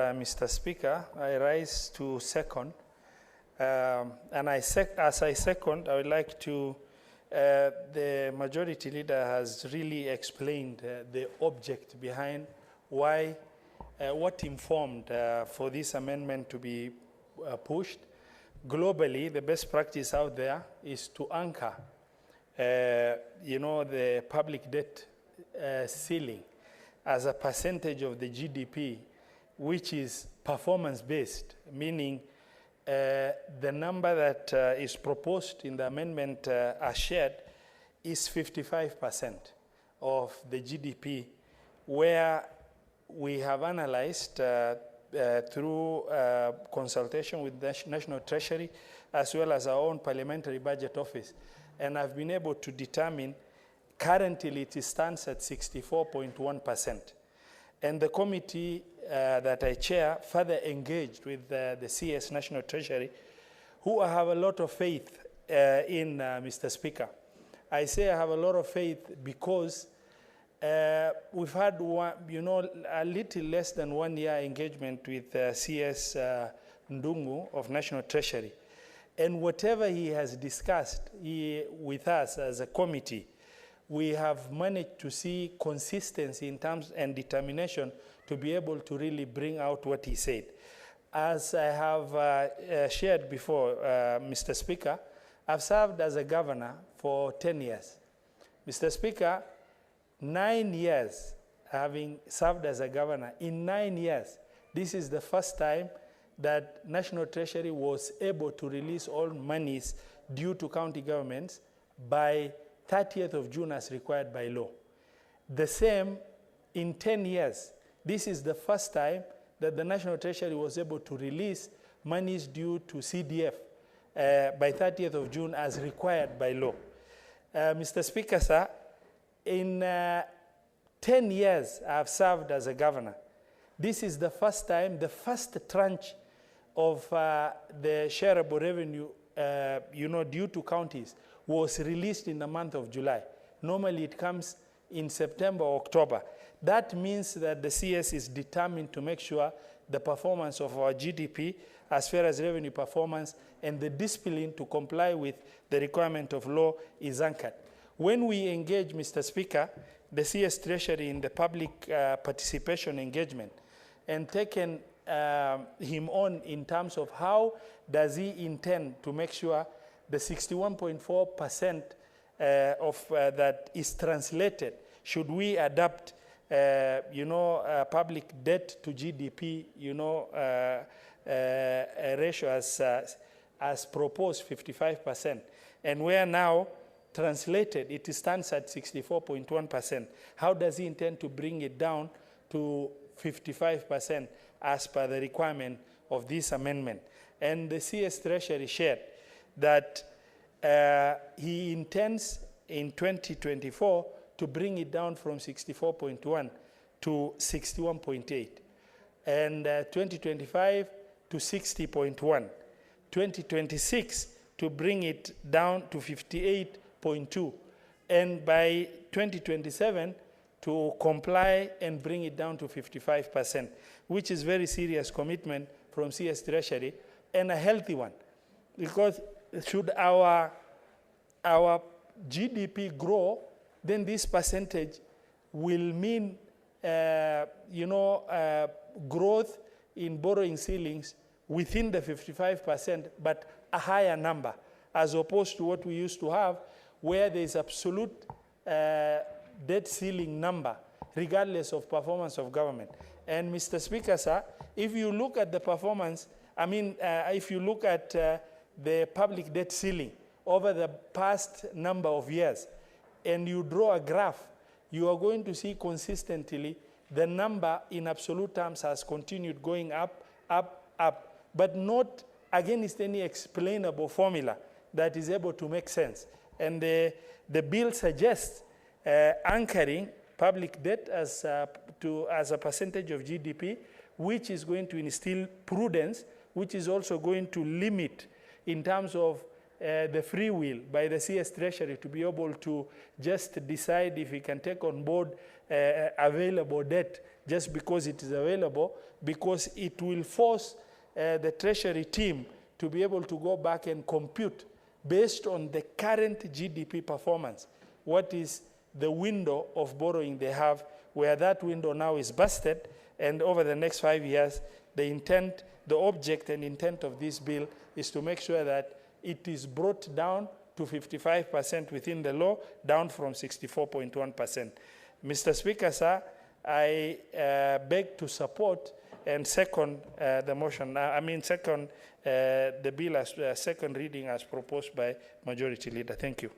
Mr. Speaker, I rise to second. As I second, I would like to, the majority leader has really explained the object behind why, what informed for this amendment to be pushed. Globally, the best practice out there is to anchor, the public debt ceiling as a percentage of the GDP, which is performance-based, meaning the number that is proposed in the amendment as shared is 55% of the GDP, where we have analyzed through consultation with the National Treasury as well as our own Parliamentary Budget Office, and I've been able to determine currently it stands at 64.1%. And the committee that I chair further engaged with the CS National Treasury, who I have a lot of faith in, Mr. Speaker. I say I have a lot of faith because we've had a little less than 1 year engagement with CS Ndungu of National Treasury. And whatever he has discussed with us as a committee, we have managed to see consistency in terms and determination to be able to really bring out what he said. As I have shared before, Mr. Speaker, I've served as a governor for 10 years. Mr. Speaker, 9 years having served as a governor, in 9 years, this is the first time that National Treasury was able to release all monies due to county governments by 30th of June as required by law. The same in 10 years. This is the first time that the National Treasury was able to release monies due to CDF by 30th of June as required by law. Mr. Speaker, sir, in 10 years I have served as a governor. This is the first time, the first tranche of the shareable revenue due to counties was released in the month of July. Normally it comes in September or October. That means that the CS is determined to make sure the performance of our GDP, as far as revenue performance, and the discipline to comply with the requirement of law is anchored. When we engage, Mr. Speaker, the CS Treasury in the public participation engagement and taken him on in terms of how does he intend to make sure the 61.4% of that is translated, should we adapt, public debt to GDP, ratio as proposed, 55%, and where now translated, it stands at 64.1%. How does he intend to bring it down to 55% as per the requirement of this amendment? And the CS Treasury shared that he intends in 2024 to bring it down from 64.1 to 61.8, and 2025 to 60.1, 2026 to bring it down to 58.2, and by 2027 to comply and bring it down to 55%, which is very serious commitment from CS Treasury and a healthy one, because should our GDP grow, then this percentage will mean growth in borrowing ceilings within the 55%, but a higher number, as opposed to what we used to have, where there is absolute debt ceiling number, regardless of performance of government. And Mr. Speaker, sir, if you look at the performance, if you look at the public debt ceiling over the past number of years, and you draw a graph, you are going to see consistently the number in absolute terms has continued going up, but not against any explainable formula that is able to make sense. And the bill suggests anchoring public debt as a percentage of GDP, which is going to instill prudence, which is also going to limit in terms of the free will by the CS Treasury to be able to just decide if we can take on board available debt just because it is available, because it will force the Treasury team to be able to go back and compute based on the current GDP performance. What is the window of borrowing they have, where that window now is busted, and over the next 5 years, the intent, the object and intent of this bill is to make sure that it is brought down to 55% within the law, down from 64.1%. Mr. Speaker, sir, I beg to support and second the motion. Second the bill as second reading as proposed by Majority Leader. Thank you.